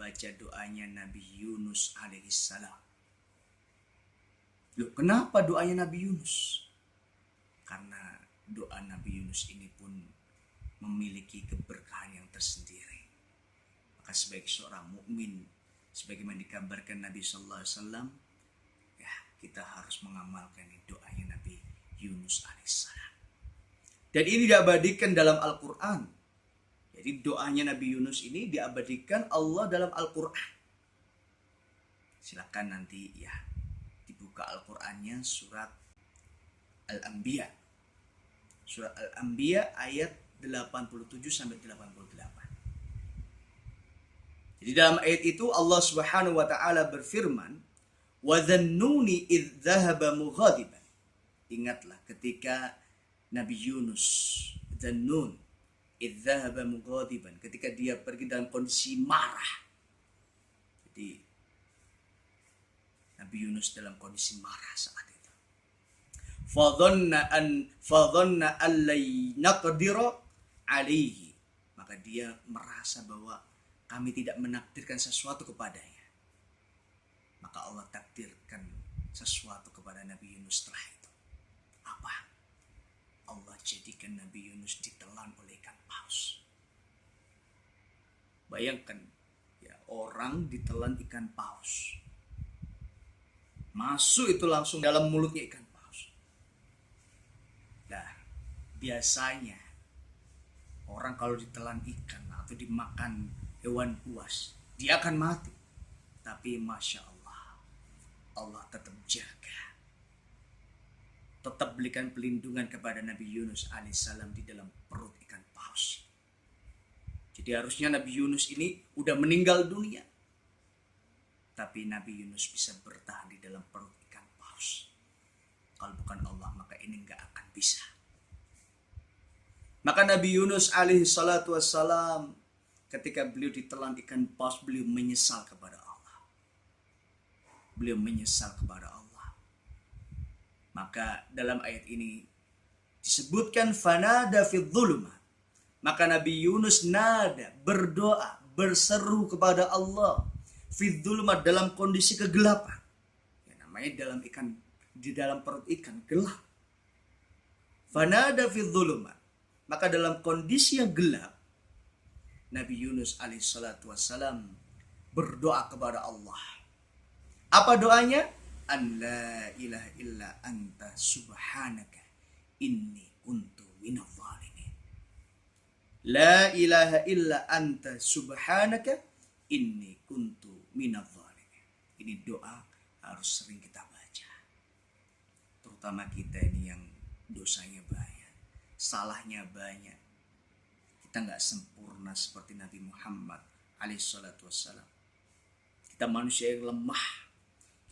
baca doanya Nabi Yunus alaihissalam. Loh, kenapa doanya Nabi Yunus? Karena doa Nabi Yunus ini pun memiliki keberkahan yang tersendiri. Maka sebagai seorang mukmin, sebagaimana dikabarkan Nabi Sallallahu Alaihi Wasallam, ya kita harus mengamalkan doanya Nabi Yunus alaihissalam. Dan ini diabadikan dalam Al-Quran. Jadi doanya Nabi Yunus ini diabadikan Allah dalam Al-Quran. Silakan nanti ya dibuka Al-Qurannya surat Al-Anbiya. Surat Al-Anbiya ayat 87 sampai 88. Jadi dalam ayat itu Allah Subhanahu wa taala berfirman, "Wa dhannuni idz dhahaba mughadiban." Ingatlah ketika Nabi Yunus, Dhannun, idz dhahaba mughadiban, ketika dia pergi dalam kondisi marah. Jadi Nabi Yunus dalam kondisi marah saat itu. Fadhanna an allai naqdira alaihi. Maka dia merasa bahwa kami tidak menakdirkan sesuatu kepadanya. Maka Allah takdirkan sesuatu kepada Nabi Yunus setelah itu. Apa? Allah jadikan Nabi Yunus ditelan oleh ikan paus. Bayangkan ya, orang ditelan ikan paus. Masuk itu langsung dalam mulutnya ikan paus. Nah, biasanya orang kalau ditelan ikan atau dimakan hewan buas, dia akan mati. Tapi Masya Allah, Allah tetap jaga. Tetap berikan pelindungan kepada Nabi Yunus alaihissalam di dalam perut ikan paus. Jadi harusnya Nabi Yunus ini udah meninggal dunia. Tapi Nabi Yunus bisa bertahan di dalam perut ikan paus. Kalau bukan Allah maka ini nggak akan bisa. Maka Nabi Yunus alaihissalatu wassalam, ketika beliau ditelan ikan paus, beliau menyesal kepada Allah. Beliau menyesal kepada Allah. Maka dalam ayat ini disebutkan fanada fid dhulumat. Maka Nabi Yunus nada, berdoa, berseru kepada Allah fid dhulumat, dalam kondisi kegelapan. Ya, namanya di dalam perut ikan gelap. Fanada fid dhulumat. Maka dalam kondisi yang gelap, Nabi Yunus alaihissalatu wassalam berdoa kepada Allah. Apa doanya? An la ilaha illa anta subhanaka inni kuntu minadh dhalimin. La ilaha illa anta subhanaka inni kuntu minadh dhalimin. Ini doa harus sering kita baca. Terutama kita ini yang dosanya banyak, salahnya banyak. Kita nggak sempurna seperti Nabi Muhammad alaihissalatu wassalam. Kita manusia yang lemah.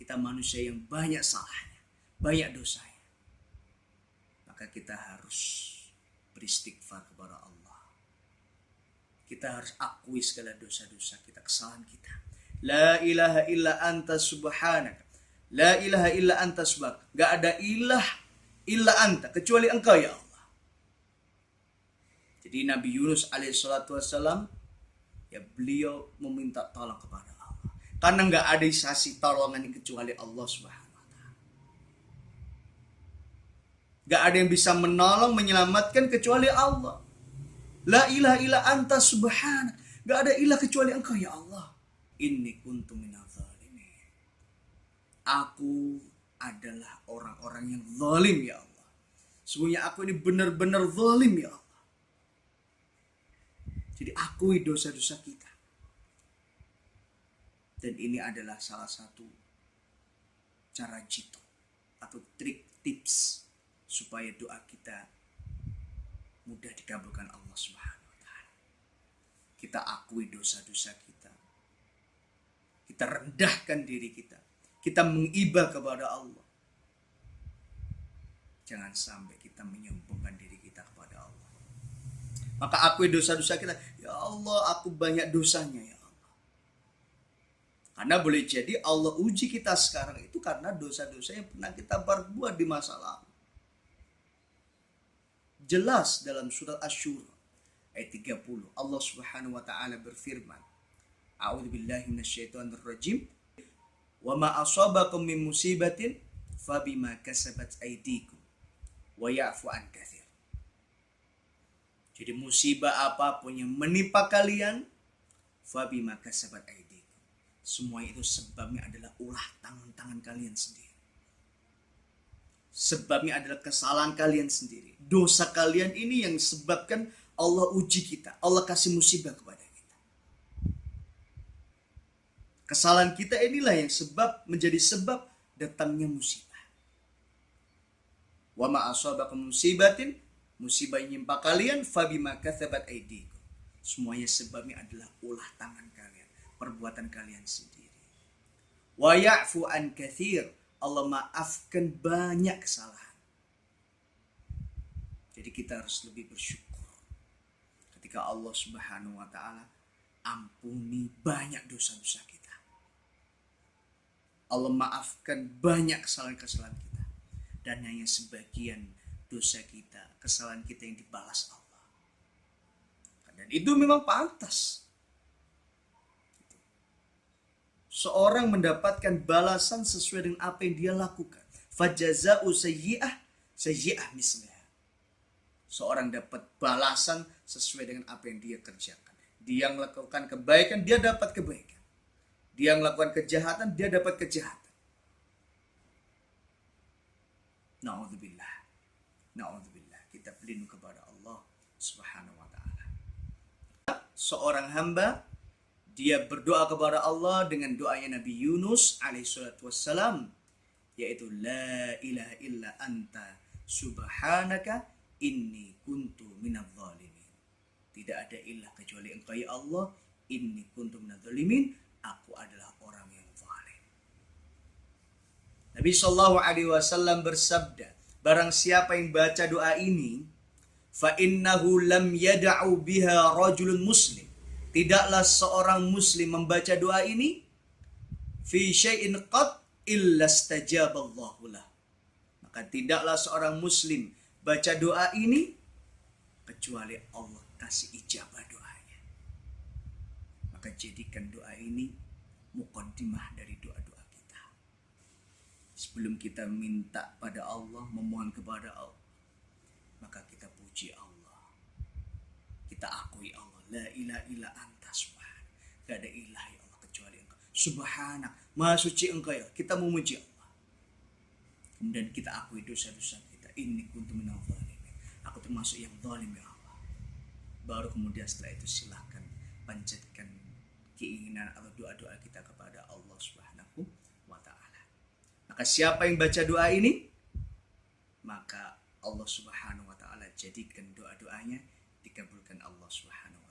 Kita manusia yang banyak salahnya, banyak dosanya. Maka kita harus beristighfar kepada Allah. Kita harus akui segala dosa-dosa kita, kesalahan kita. La ilaha illa anta subhanaka. La ilaha illa anta subhanaka. Gak ada ilah illa anta, kecuali engkau ya Allah. Jadi Nabi Yunus alaihissalatu wassalam, ya beliau meminta tolong kepada Allah. Karena nggak ada sasi tolongan kecuali Allah Subhanahu wa Ta'ala. Nggak ada yang bisa menolong, menyelamatkan kecuali Allah. La ilaha illa anta subhanak. Nggak ada ilah kecuali engkau ya Allah. Inni kuntu minadh dhalimin. Aku adalah orang-orang yang zalim ya Allah. Sesungguhnya aku ini benar-benar zalim ya Allah. Jadi akui dosa-dosa kita. Dan ini adalah salah satu cara jitu atau trik tips supaya doa kita mudah dikabulkan Allah Subhanahu wa Ta'ala. Kita akui dosa-dosa kita. Kita rendahkan diri kita. Kita mengibah kepada Allah. Jangan sampai kita menyombongkan diri kita kepada Allah. Maka akui dosa-dosa kita. Ya Allah, aku banyak dosanya ya. Karena boleh jadi Allah uji kita sekarang itu karena dosa-dosa yang pernah kita perbuat di masa lalu. Jelas dalam surat Asy-Syura ayat 30 Allah Subhanahu wa taala berfirman, A'udzubillahi minasyaitonirrajim. Wa ma asabakum min musibatin fabima kasabat aydikum wa ya'fu an katsir. Jadi musibah apapun yang menimpa kalian, fabima kasabat aydikum, semua itu sebabnya adalah ulah tangan kalian sendiri. Sebabnya adalah kesalahan kalian sendiri. Dosa kalian ini yang sebabkan Allah uji kita. Allah kasih musibah kepada kita. Kesalahan kita inilah yang menjadi sebab datangnya musibah. Wa ma asabakum musibatin, musibah yang menimpa kalian, fabima kasabat aydikum, semuanya sebabnya adalah ulah tangan kalian, perbuatan kalian sendiri. Wa ya'fu an katsir, Allah maafkan banyak kesalahan. Jadi kita harus lebih bersyukur ketika Allah Subhanahu wa taala ampuni banyak dosa-dosa kita. Allah maafkan banyak kesalahan-kesalahan kita, dan hanya sebagian dosa kita, kesalahan kita yang dibalas Allah. Dan itu memang pantas. Seorang mendapatkan balasan sesuai dengan apa yang dia lakukan. Fajaza'u sayyi'ah sayyi'ah misliha. Seorang dapat balasan sesuai dengan apa yang dia kerjakan. Dia melakukan kebaikan, dia dapat kebaikan. Dia melakukan kejahatan, dia dapat kejahatan. Na'udzubillah. Na'udzubillah. Kita berlindung kepada Allah Subhanahu wa ta'ala. Seorang hamba, dia berdoa kepada Allah dengan doanya Nabi Yunus alaihissalatu wassalam, yaitu la ilaha illa anta subhanaka inni kuntu minadz zalimin. Tidak ada ilah kecuali Engkau ya Allah, inni kuntu minadz zalimin, aku adalah orang yang zalim. Nabi sallallahu alaihi wasallam bersabda, barang siapa yang baca doa ini, fa innahu lam yad'u biha rajulun muslim, tidaklah seorang muslim membaca doa ini fi syai'in qad illa stajaballahu lah, maka tidaklah seorang muslim baca doa ini kecuali Allah kasih ijabah doanya. Maka jadikan doa ini muqaddimah dari doa-doa kita. Sebelum kita minta pada Allah, memohon kepada Allah, maka kita puji Allah. Kita akui Allah, la ilaha illa anta subhanak, gak ada ilah ya Allah kecuali Engkau. Subhanak, maha suci Engkau ya. Kita memuji Allah. Kemudian kita akui dosa-dosa kita. Inni kuntu minadz zalimin, aku termasuk yang zalim ya Allah. Baru kemudian setelah itu silahkan panjatkan keinginan atau doa-doa kita kepada Allah Subhanahu wa ta'ala. Maka siapa yang baca doa ini, maka Allah Subhanahu wa ta'ala jadikan doa-doanya dikabulkan Allah Subhanahu wa ta'ala.